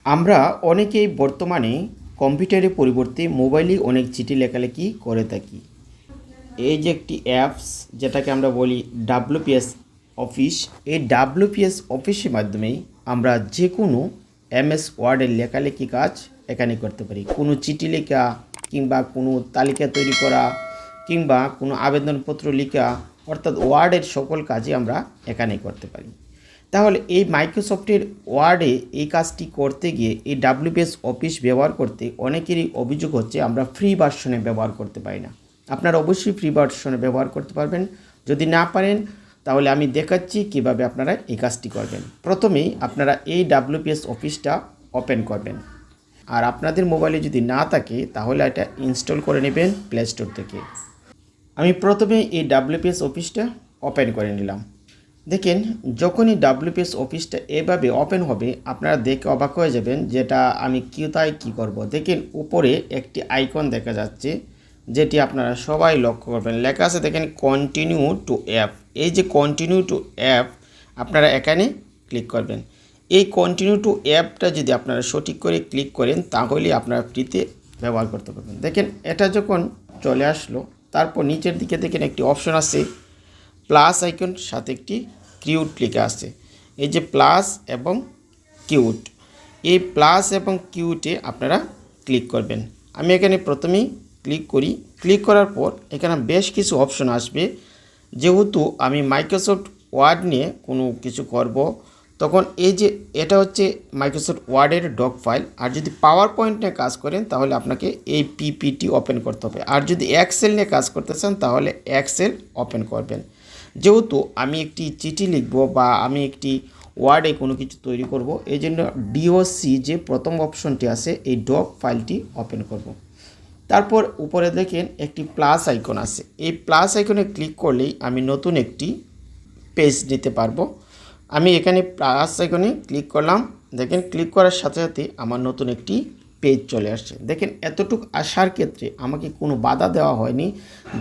আমরা অনেকেই বর্তমানে কম্পিউটারের পরিবর্তে মোবাইলে অনেক চিঠি লেখালেখি করে থাকি। এই যে একটি অ্যাপস যেটাকে আমরা বলি ডাব্লিউপিএস অফিস, এই ডাব্লিউপিএস অফিসের মাধ্যমেই আমরা যে কোনো এমএস ওয়ার্ডের লেখালেখি কাজ এখানে করতে পারি। কোনো চিঠি লেখা কিংবা কোনো তালিকা তৈরি করা কিংবা কোনো আবেদনপত্র লেখা, অর্থাৎ ওয়ার্ডের সকল কাজই আমরা এখানে করতে পারি। তাহলে এই মাইক্রোসফটের ওয়ার্ডে এই কাজটি করতে গিয়ে এই ডাব্লিউপিএস অফিস ব্যবহার করতে অনেকেরই অভিযোগ হচ্ছে আমরা ফ্রি ভার্সনে ব্যবহার করতে পারি না। আপনারা অবশ্যই ফ্রি ভার্সনে ব্যবহার করতে পারবেন। যদি না পারেন তাহলে আমি দেখাচ্ছি কিভাবে আপনারা এই কাজটি করবেন। প্রথমেই আপনারা এই ডাব্লিউপিএস অফিসটা ওপেন করবেন, আর আপনাদের মোবাইলে যদি না থাকে তাহলে এটা ইনস্টল করে নেবেন প্লে স্টোর থেকে। আমি প্রথমে এই ডাব্লিউপিএস অফিসটা ওপেন করে নিলাম। দেখেন, যখনই ডাব্লিউপিএস অফিসটা এভাবে ওপেন হবে আপনারা দেখে অবাক হয়ে যাবেন যেটা আমি কোথায় কী করব। দেখেন, উপরে একটি আইকন দেখা যাচ্ছে, যেটি আপনারা সবাই লক্ষ্য করবেন। লেখা আছে দেখেন কন্টিনিউ টু অ্যাপ। এই যে কন্টিনিউ টু অ্যাপ, আপনারা এখানে ক্লিক করবেন। এই কন্টিনিউ টু অ্যাপটা যদি আপনারা সঠিক করে ক্লিক করেন তাহলে আপনারা ফ্রিতে ব্যবহার করতে পারবেন। দেখেন, এটা যখন চলে আসলো, তারপর নিচের দিকে দেখেন একটি অপশন আছে প্লাস আইকন, সাথে একটি কিউট লেখা আছে। এই যে প্লাস এবং কিউট, এই প্লাস এবং কিউটে আপনারা ক্লিক করবেন। আমি এখানে প্রথমেই ক্লিক করি। ক্লিক করার পর এখানে বেশ কিছু অপশন আসবে। যেহেতু আমি মাইক্রোসফট ওয়ার্ড নিয়ে কোনো কিছু করব, তখন এই যে এটা হচ্ছে মাইক্রোসফট ওয়ার্ডের ডক ফাইল। আর যদি পাওয়ার পয়েন্ট নিয়ে কাজ করেন তাহলে আপনাকে এই পিপিটি ওপেন করতে হবে। আর যদি এক্সেল নিয়ে কাজ করতে চান তাহলে এক্সেল ওপেন করবেন। যেহেতু আমি একটি চিঠি লিখব বা আমি একটি ওয়ার্ডে কোনো কিছু তৈরি করব, এই জন্য ডিওসি যে প্রথম অপশনটি আছে এই ডক ফাইলটি ওপেন করব। তারপর উপরে দেখেন একটি প্লাস আইকন আছে। এই প্লাস আইকনে ক্লিক করলেই আমি নতুন একটি পেজ নিতে পারবো। আমি এখানে প্লাস আইকনে ক্লিক করলাম। দেখেন, ক্লিক করার সাথে সাথে আমার নতুন একটি পেজ চলে আসছে। দেখেন, এতটুকু আসার ক্ষেত্রে আমাকে কোনো বাধা দেওয়া হয়নি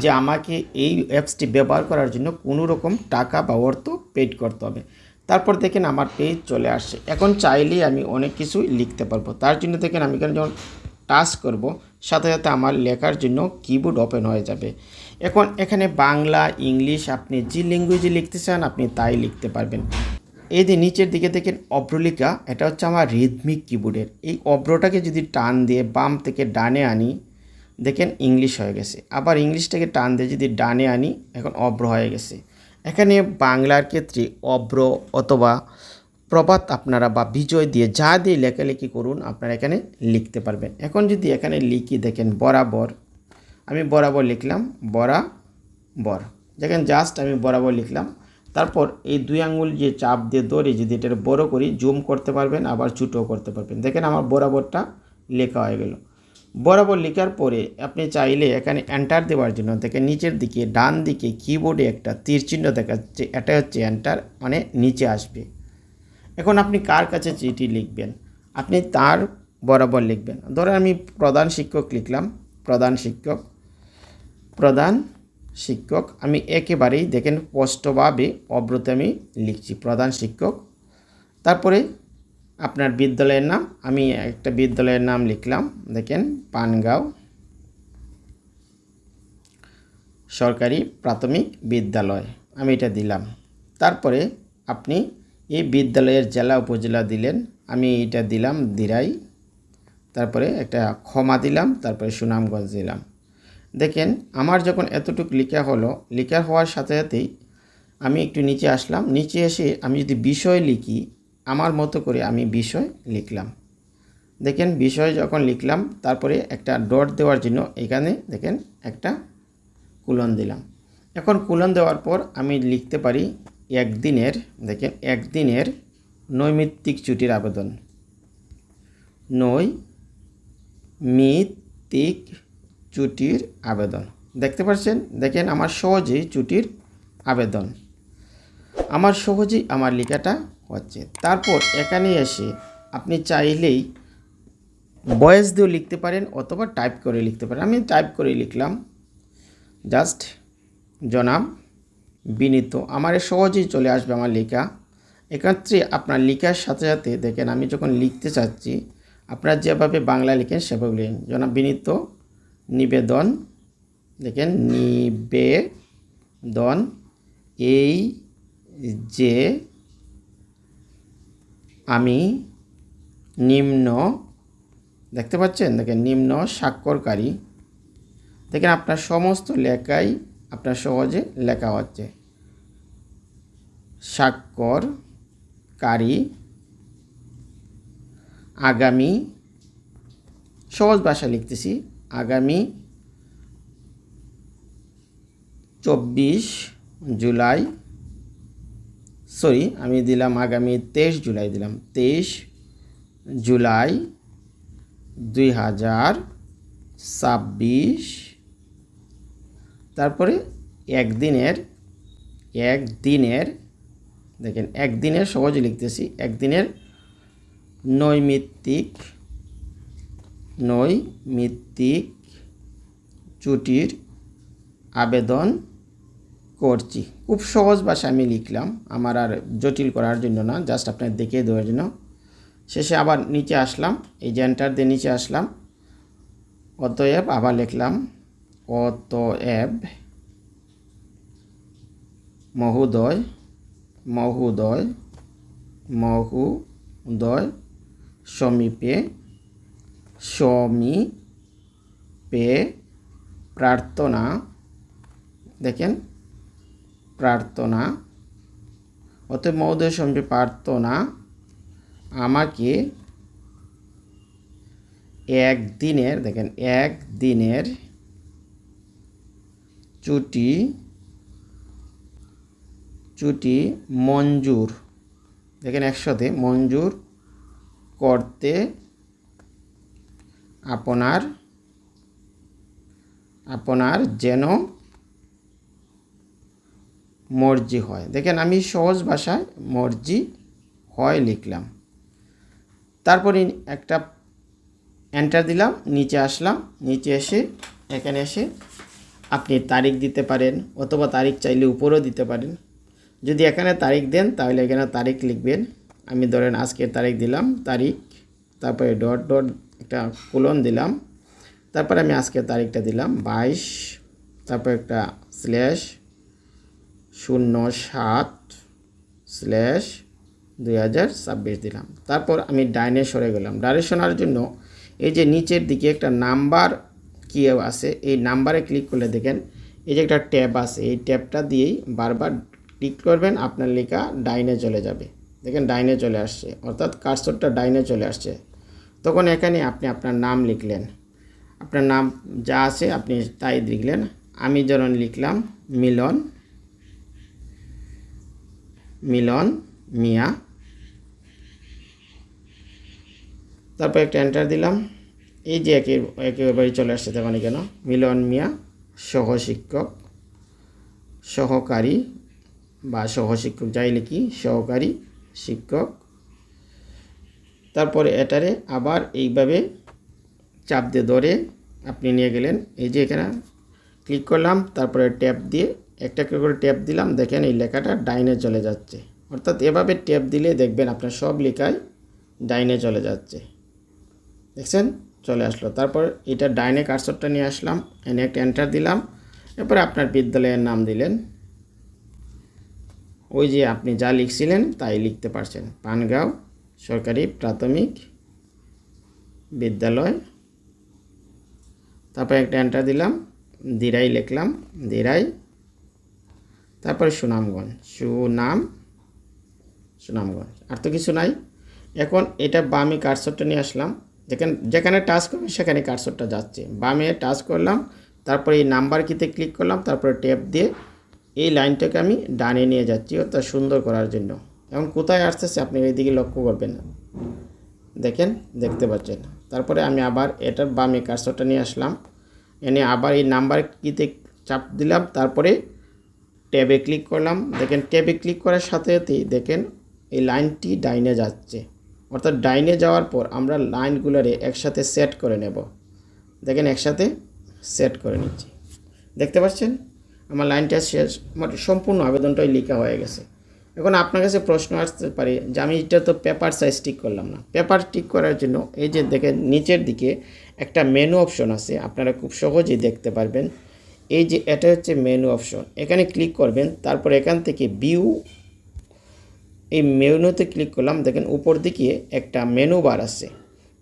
যে আমাকে এই অ্যাপসটি ব্যবহার করার জন্য কোনো রকম টাকা বা অর্থ পেড করতে হবে। তারপর দেখেন আমার পেজ চলে আসছে। এখন চাইলেই আমি অনেক কিছুই লিখতে পারবো। তার জন্য দেখেন আমি এখানে যখন টাচ করব, সাথে সাথে আমার লেখার জন্য কিবোর্ড ওপেন হয়ে যাবে। এখন এখানে বাংলা, ইংলিশ, আপনি যে ল্যাঙ্গুয়েজে লিখতে চান আপনি তাই লিখতে পারবেন। এই যে নিচের দিকে দেখেন অব্রলিকা, এটা হচ্ছে আমার রিদমিক কিবোর্ডের। এই অব্রটাকে যদি টান দিয়ে বাম থেকে ডানে আনি, দেখেন ইংলিশ হয়ে গেছে। আবার ইংলিশটাকে টান দিয়ে যদি ডানে আনি, এখন অব্র হয়ে গেছে। এখানে বাংলার ক্ষেত্রে অব্র অথবা প্রবাদ আপনারা বা বিজয় দিয়ে যা দিয়ে লেখালেখি করুন আপনারা এখানে লিখতে পারবেন। এখন যদি এখানে লিখি, দেখেন বরাবর, আমি বরাবর লিখলাম, বরাবর। দেখেন জাস্ট আমি বরাবর লিখলাম। তারপর এই দুই আঙুল যে চাপ দিয়ে ধরে যদি এটা বড় করি, জুম করতে পারবেন, আবার ছোটও করতে পারবেন। দেখেন আমার বরাবরটা লেখা হয়ে গেল। বরাবর লেখার পরে আপনি চাইলে এখানে এন্টার দেওয়ার জন্য দেখেন নিচের দিকে ডান দিকে কিবোর্ডে একটা তীর চিহ্ন দেখাচ্ছে, এটা হচ্ছে এন্টার, মানে নিচে আসবে। এখন আপনি কার কাছে চিঠি লিখবেন, আপনি তার বরাবর লিখবেন। ধরো আমি প্রধান শিক্ষক লিখলাম, প্রধান শিক্ষক আমি একেবারেই দেখেন স্পষ্টভাবে অব্রতে আমি লিখছি প্রধান শিক্ষক। তারপরে আপনার বিদ্যালয়ের নাম, আমি একটা বিদ্যালয়ের নাম লিখলাম, দেখেন পানগাঁও সরকারি প্রাথমিক বিদ্যালয়, আমি এটা দিলাম। তারপরে আপনি এই বিদ্যালয়ের জেলা উপজেলা দিলেন, আমি এটা দিলাম দিরাই। তারপরে একটা ক্ষমা দিলাম, তারপরে সুনামগঞ্জ দিলাম। দেখেন আমার যখন এতটুকু লেখা হলো, লেখা হওয়ার সাথে সাথেই আমি একটু নিচে আসলাম। নিচে এসে আমি যদি বিষয় লিখি, আমার মতো করে আমি বিষয় লিখলাম। দেখেন বিষয় যখন লিখলাম, তারপরে একটা ডট দেওয়ার জন্য এখানে দেখেন একটা কোলন দিলাম। এখন কোলন দেওয়ার পর আমি লিখতে পারি একদিনের, দেখেন একদিনের নৈমিত্তিক ছুটির আবেদন, নৈমিত্তিক ছুটির আবেদন। দেখতে পাচ্ছেন, দেখেন আমার সহজেই ছুটির আবেদন, আমার সহজেই আমার লেখাটা হচ্ছে। তারপর এখানে এসে আপনি চাইলেই ভয়েস দিয়েও লিখতে পারেন অথবা টাইপ করে লিখতে পারেন। আমি টাইপ করে লিখলাম জাস্ট জনাব বিনীত, আমার সহজেই চলে আসবে আমার লেখা। এক্ষেত্রে আপনার লেখার সাথে সাথে দেখেন আমি যখন লিখতে চাচ্ছি আপনারা যেভাবে বাংলা লিখেন সেভাবে লিখেন। যেন বিনীত নিবেদন, দেখেন নিবেদন, এই যে আমি নিম্ন, দেখতে পাচ্ছেন, দেখেন নিম্ন স্বাক্ষরকারী, দেখেন আপনার সমস্ত লেখাই আপনার সহজে লেখা হচ্ছে। স্বাক্ষরকারী, আগামী, সহজ ভাষায় লিখতেছি, আগামী 24 জুলাই, আমি দিলাম আগামী 23 জুলাই, দিলাম 23 জুলাই 2026। তারপরে একদিনের, দেখেন একদিনের সহজে লিখতেছি, একদিনের নৈমিত্তিক ছুটির আবেদন করছি। খুব সহজ ভাষা আমি লিখলাম, আমার আর জটিল করার জন্য না, জাস্ট আপনার দেখিয়ে দেওয়ার জন্য। শেষে আবার নিচে আসলাম, এই যে এন্টার দিয়ে নিচে আসলাম, অতএব আবার লিখলাম অতএব মহোদয় সমীপে প্রার্থনা, দেখেন প্রার্থনা, অতএব মহোদয় সমীপে প্রার্থনা আমাকে একদিনের, দেখেন একদিনের ছুটি মঞ্জুর, দেখেন একসাথে মঞ্জুর করতে আপনার যেন মর্জি হয়। দেখেন আমি সহজ ভাষায় মর্জি হয় লিখলাম। তারপরে একটা এন্টার দিলাম, নিচে আসলাম, নিচে এসে এখানে এসে আপনি তারিখ দিতে পারেন, অথবা তারিখ চাইলে উপরেও দিতে পারেন। যদি এখানে তারিখ দেন তাহলে এখানে তারিখ লিখবেন। আমি ধরেন আজকের তারিখ দিলাম, তারিখ, তারপরে ডট একটা কোলন দিলাম, তারপরে আমি আজকের তারিখটা দিলাম 22, তারপর একটা /07/2026 দিলাম। তারপর আমি ডাইনে সরে গেলাম। ডাইনে সরার জন্য এই যে নিচের দিকে একটা নাম্বার কি আছে, এই নাম্বারে ক্লিক করলে দেখেন এই যে একটা ট্যাব আছে, এই ট্যাবটা দিয়েই বারবার ক্লিক করবেন, আপনার লেখা ডাইনে চলে যাবে। দেখেন ডাইনে চলে আসছে, অর্থাৎ কার্সরটা ডাইনে চলে আসছে। তখন এখানে আপনি আপনার নাম লিখলেন, আপনার নাম যা আছে আপনি তাই লিখলেন। আমি যেমন লিখলাম মিলন মিয়া, তারপর একটা এন্টার দিলাম। এই যে একেবারে চলে আসছে, তখন কেন মিলন মিয়া সহকারী বা সহশিক্ষক, যাই লিখি সহকারী শিক্ষক। তারপরে এটারে আবার এইভাবে চাপ দিয়ে ধরে আপনি নিয়ে গেলেন, এই যে এখানে ক্লিক করলাম, তারপরে ট্যাপ দিয়ে একটা করে ট্যাপ দিলাম, দেখেন এই লেখাটা ডাইনে চলে যাচ্ছে। অর্থাৎ এভাবে ট্যাপ দিলে দেখবেন আপনার সব লেখাই ডাইনে চলে যাচ্ছে। দেখছেন চলে আসলো। তারপর এটা ডাইনে কার্সরটা নিয়ে আসলাম, এনে একটা এন্টার দিলাম, এরপরে আপনার বিদ্যালয়ের নাম দিলেন, ওই যে আপনি যা লিখছিলেন তাই লিখতে পারছেন, পানগাঁও সরকারি প্রাথমিক বিদ্যালয়। তারপর একটা এন্টার দিলাম, দিরাই লিখলাম, দিরাই, তারপরে সুনামগঞ্জ, আর তো কিছু নাই। এখন এটা বামে কার্সরটা নিয়ে আসলাম, দেখেন যেখানে টাচ করবেন সেখানে কার্সরটা যাচ্ছে, বামে টাচ করলাম, তারপরে এই নাম্বার কিতে ক্লিক করলাম, তারপরে ট্যাপ দিয়ে এই লাইনটাকে আমি ডানে নিয়ে যাচ্ছি, অর্থাৎ সুন্দর করার জন্য। এখন কোথায় আসতেছে আপনি এইদিকে লক্ষ্য করবেন, দেখেন দেখতে পাচ্ছেন। তারপরে আমি আবার এটার বামে কার্সরটা নিয়ে আসলাম, এনে আবার এই নাম্বার কিতে চাপ দিলাম, তারপরে ট্যাবে ক্লিক করলাম। দেখেন ট্যাবে ক্লিক করার সাথে সাথেই দেখেন এই লাইনটি ডাইনে যাচ্ছে, অর্থাৎ ডাইনে যাওয়ার পর আমরা লাইনগুলোরে একসাথে সেট করে নেব। দেখেন একসাথে সেট করে নিচ্ছি, দেখতে পাচ্ছেন আমার লাইনটা শেষ, আমার সম্পূর্ণ আবেদনটাই লেখা হয়ে গেছে। এখন আপনার কাছে প্রশ্ন আসতে পারে যে আমি এটা তো পেপার সাইজ টিক করলাম না। পেপার টিক করার জন্য এই যে দেখেন নিচের দিকে একটা মেনু অপশন আছে, আপনারা খুব সহজেই দেখতে পারবেন। এই যে এটা হচ্ছে মেনু অপশন, এখানে ক্লিক করবেন। তারপর এখান থেকে ভিউ, এই মেনুতে ক্লিক করলাম। দেখেন উপর দিকে একটা মেনু বার আছে,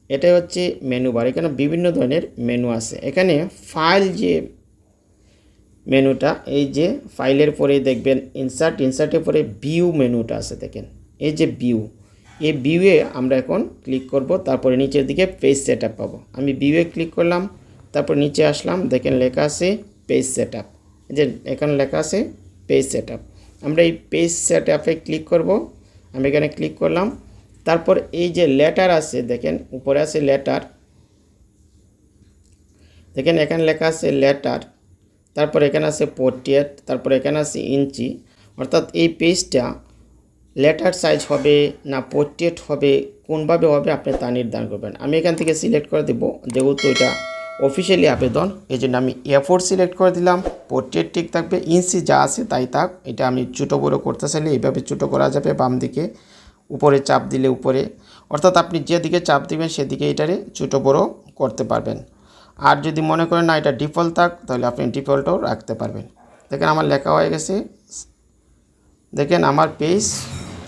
এটা হচ্ছে মেনু বার। এখানে বিভিন্ন ধরনের মেনু আছে। এখানে ফাইল যে মেনুটা, এই যে ফাইলের পরে দেখবেন ইনসার্টের পরে ভিউ মেনুটা আছে। দেখেন এই যে ভিউ, এই ভিউয়ে আমরা এখন ক্লিক করব। তারপরে নিচের দিকে পেজ সেটআপ পাবো। আমি ভিউয়ে ক্লিক করলাম, তারপর নিচে আসলাম, দেখেন লেখা আছে পেজ সেটআপ। এই যে এখানে লেখা আছে পেজ সেটআপ। আমরা এই পেজ সেটআপে ক্লিক করব। আমি এখানে ক্লিক করলাম। তারপর এই যে লেটার আছে, দেখেন উপরে আছে লেটার, দেখেন এখানে লেখা আছে লেটার। তারপর এখানে আছে পোর্ট্রেট, তারপর এখানে আছে ইঞ্চি। অর্থাৎ এই পেজটা লেটার সাইজ হবে না পোর্ট্রেট হবে, কোনভাবে হবে আপনি তা নির্ধারণ করবেন। আমি এখান থেকে সিলেক্ট করে দেব, যেহেতু এটা অফিসিয়ালি আবেদন, এই জন্য আমি A4 সিলেক্ট করে দিলাম। পোর্ট্রেট ঠিক থাকবে, ইঞ্চি যা আছে তাই থাক। এটা আমি ছোটো বড়ো করতে চাইলে এইভাবে ছোটো করা যাবে, বাম দিকে উপরে চাপ দিলে উপরে, অর্থাৎ আপনি যেদিকে চাপ দিবেন সেদিকে এটারে ছোটো বড়ো করতে পারবেন। আর যদি মনে করেন না এটা ডিফল্ট থাক, তাহলে আপনি ডিফল্টও রাখতে পারবেন। দেখেন আমার লেখা হয়ে গেছে, দেখেন আমার পেজ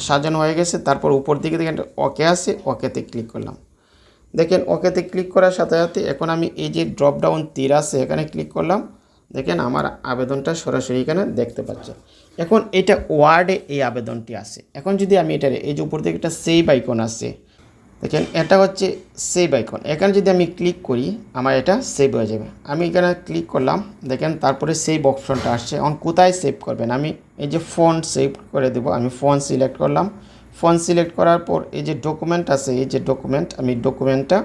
সাজানো হয়ে গেছে। তারপর উপর দিকে দেখেন ওকে আছে, ওকেতে ক্লিক করলাম। দেখেন ওকেতে ক্লিক করার সাথে সাথে এখন আমি এই যে ড্রপ ডাউন তীর আছে এখানে ক্লিক করলাম। দেখেন আমার আবেদনটা সরাসরি এখানে দেখতে পাচ্ছেন। এখন এটা ওয়ার্ডে এই আবেদনটি আছে। এখন যদি আমি এটার এই যে উপর দিকে একটা সেভ আইকন আছে, দেখেন এটা হচ্ছে সেভ আইকন, এখানে যদি আমি ক্লিক করি আমার এটা সেভ হয়ে যাবে। আমি এখানে ক্লিক করলাম, দেখেন তারপরে সেভ অপশনটা আসছে। এখন কোথায় সেভ করবেন, আমি এই যে ফন্ট সেভ করে দেব। আমি ফন্ট সিলেক্ট করলাম। ফন্ট সিলেক্ট করার পর এই যে ডকুমেন্ট আছে, এই যে ডকুমেন্ট, আমি ডকুমেন্টটা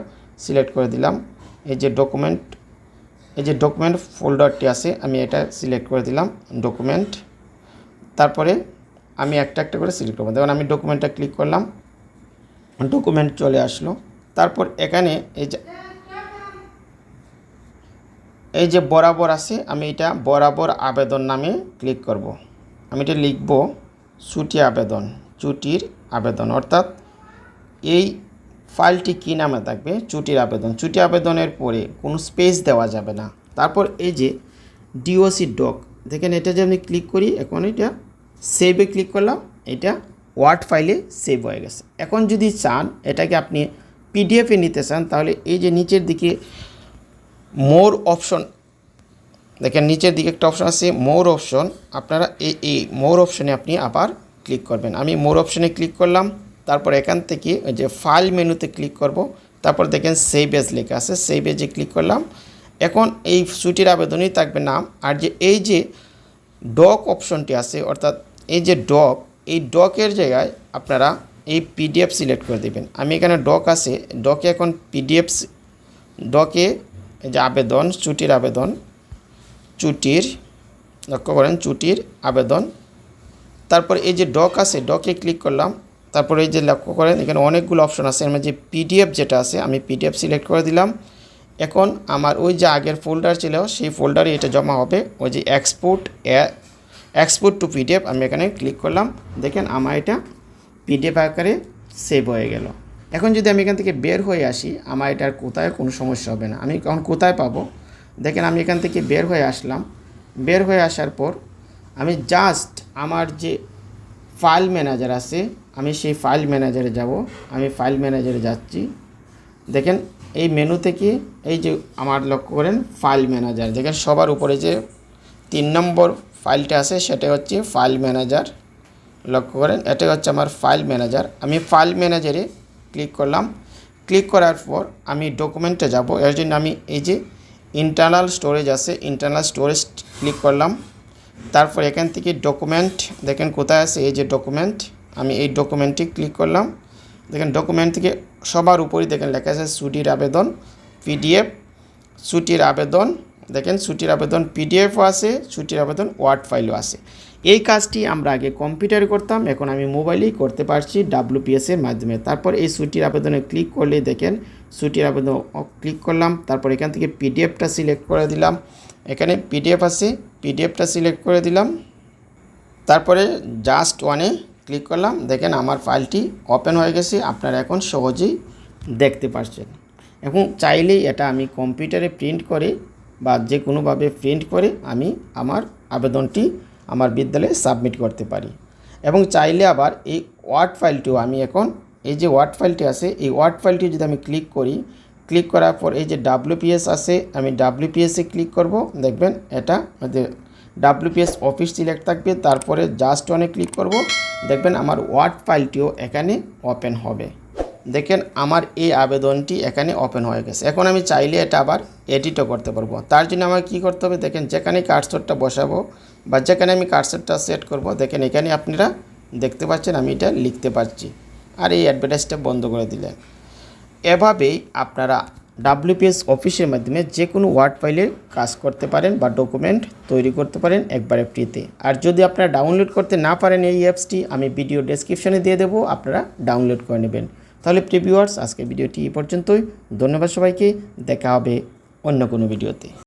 সিলেক্ট করে দিলাম। এই যে ডকুমেন্ট ফোল্ডারটি আছে, আমি এটা সিলেক্ট করে দিলাম ডকুমেন্ট। তারপরে আমি একটা একটা করে সিলেক্ট করবো। দেখুন আমি ডকুমেন্টটা ক্লিক করলাম, ডকুমেন্ট চলে আসলো। তারপর এখানে এই যে বরাবর আছে, আমি এটা বরাবর আবেদন নামে ক্লিক করব। আমি এটা লিখব ছুটির আবেদন, অর্থাৎ এই ফাইলটি কী নামে থাকবে, ছুটির আবেদনের পরে কোনো স্পেস দেওয়া যাবে না। তারপর এই যে ডিওসি ডক, দেখেন এটা যে আমি ক্লিক করি, এখন এটা সেভে ক্লিক করলাম, এটা ওয়ার্ড ফাইলে সেভ হয়ে গেছে। এখন যদি চান এটাকে আপনি পিডিএফে নিতে চান, তাহলে এই যে নিচের দিকে মোর অপশন, দেখেন নিচের দিকে একটা অপশন আছে মোর অপশন, আপনারা এই মোর অপশনে আপনি আবার ক্লিক করবেন। আমি মোর অপশনে ক্লিক করলাম। তারপর এখান থেকে ওই যে ফাইল মেনুতে ক্লিক করব। তারপর দেখেন সেভ এজ লেখা আছে, সেভ এজে ক্লিক করলাম। এখন এই ছুটির আবেদনই থাকবে নাম। আর যে এই যে ডক অপশনটি আছে, অর্থাৎ এই যে ডক, এই ডকের জায়গায় আপনারা এই পিডিএফ সিলেক্ট করে দেবেন। আমি এখানে ডক আছে, ডকে এখন পিডিএফ, ডকে এই যে আবেদন, ছুটির লক্ষ্য করেন ছুটির আবেদন। তারপর এই যে ডক আছে, ডকে ক্লিক করলাম। তারপরে এই যে লক্ষ্য করেন এখানে অনেকগুলো অপশন আছে, এর মধ্যে পিডিএফ যেটা আছে আমি পিডিএফ সিলেক্ট করে দিলাম। এখন আমার ওই যে আগের ফোল্ডার ছিল সেই ফোল্ডারে এটা জমা হবে, ওই যে এক্সপোর্ট টু পিডিএফ, আমি এখানে ক্লিক করলাম। দেখেন আমার এটা পিডিএফ আকারে সেভ হয়ে গেল। এখন যদি আমি এখান থেকে বের হয়ে আসি, আমার এটার কোথায় কোনো সমস্যা হবে না। আমি এখন কোথায় পাবো, দেখেন আমি এখান থেকে বের হয়ে আসলাম। বের হয়ে আসার পর আমি জাস্ট আমার যে ফাইল ম্যানেজার আছে, আমি সেই ফাইল ম্যানেজারে যাব। আমি ফাইল ম্যানেজারে যাচ্ছি। দেখেন এই মেনু থেকে এই যে আমার লক্ষ্য করেন ফাইল ম্যানেজার, দেখেন সবার উপরে যে 3 নম্বর ফাইলটা আছে সেটা হচ্ছে ফাইল ম্যানেজার। লক্ষ্য করেন এটাই হচ্ছে আমার ফাইল ম্যানেজার। আমি ফাইল ম্যানেজারে ক্লিক করলাম। ক্লিক করার পর আমি ডকুমেন্টে যাব। এর জন্য আমি এই যে ইন্টারনাল স্টোরেজ আছে, ইন্টারনাল স্টোরেজ ক্লিক করলাম। তারপর এখান থেকে ডকুমেন্ট, দেখেন কোথায় আছে, এই যে ডকুমেন্ট, আমি এই ডকুমেন্টে ক্লিক করলাম। দেখেন ডকুমেন্ট থেকে সবার উপরে দেখেন লেখা আছে ছুটির আবেদন পিডিএফ, ছুটির আবেদন, দেখেন ছুটির আবেদন পিডিএফও আছে, ছুটির আবেদন ওয়ার্ড ফাইলও আছে। এই কাজটি আমরা আগে কম্পিউটারে করতাম, এখন আমি মোবাইলেই করতে পারছি WPS এর মাধ্যমে। তারপর এই ছুটির আবেদনে ক্লিক করলেই দেখেন ছুটির আবেদন ক্লিক করলাম। তারপর এখান থেকে পিডিএফটা সিলেক্ট করে দিলাম। এখানে পিডিএফ আছে, পিডিএফটা সিলেক্ট করে দিলাম। তারপরে জাস্ট ওয়ানে ক্লিক করলাম, দেখেন আমার ফাইলটি ওপেন হয়ে গেছে। আপনারা এখন সহজেই দেখতে পাচ্ছেন। এখন চাইলেই এটা আমি কম্পিউটারে প্রিন্ট করে বা যে কোনোভাবে প্রিন্ট করে আমি আমার আবেদনটি আমার বিদ্যালয়ে সাবমিট করতে পারি। এবং চাইলে আবার এই ওয়ার্ড ফাইলটিও আমি এখন এই যে ওয়ার্ড ফাইলটি আছে, এই ওয়ার্ড ফাইলটি যদি আমি ক্লিক করি, ক্লিক করার পর এই যে WPS আছে, আমি WPS-এ ক্লিক করব। দেখবেন এটা WPS অফিস সিলেক্ট থাকবে, তারপরে জাস্ট অনে ক্লিক করব। দেখবেন আমার ওয়ার্ড ফাইলটিও এখানে ওপেন হবে। দেখেন আমার এই আবেদনটি এখানে ওপেন হয়ে গেছে। এখন আমি চাইলে এটা আবার এডিটও করতে পারবো। তার জন্য আমার কী করতে হবে, দেখেন যেখানে কার্সরটা বসাবো বা যেখানে আমি কার্সরটা সেট করব, দেখেন এখানে আপনারা দেখতে পাচ্ছেন আমি এটা লিখতে পারছি। আর এই অ্যাডভার্টাইজটা বন্ধ করে দিলেন। এভাবেই আপনারা WPS অফিসের মাধ্যমে যে কোনো ওয়ার্ড ফাইলের কাজ করতে পারেন বা ডকুমেন্ট তৈরি করতে পারেন একবারে ফ্রিতে। আর যদি আপনারা ডাউনলোড করতে না পারেন এই অ্যাপসটি, আমি ভিডিও ডেসক্রিপশনে দিয়ে দেবো, আপনারা ডাউনলোড করে নেবেন। তাহলে প্রিয় ভিউয়ার্স, আজকের ভিডিওটি এই পর্যন্তই। ধন্যবাদ সবাইকে, দেখা হবে অন্য কোনো ভিডিওতে।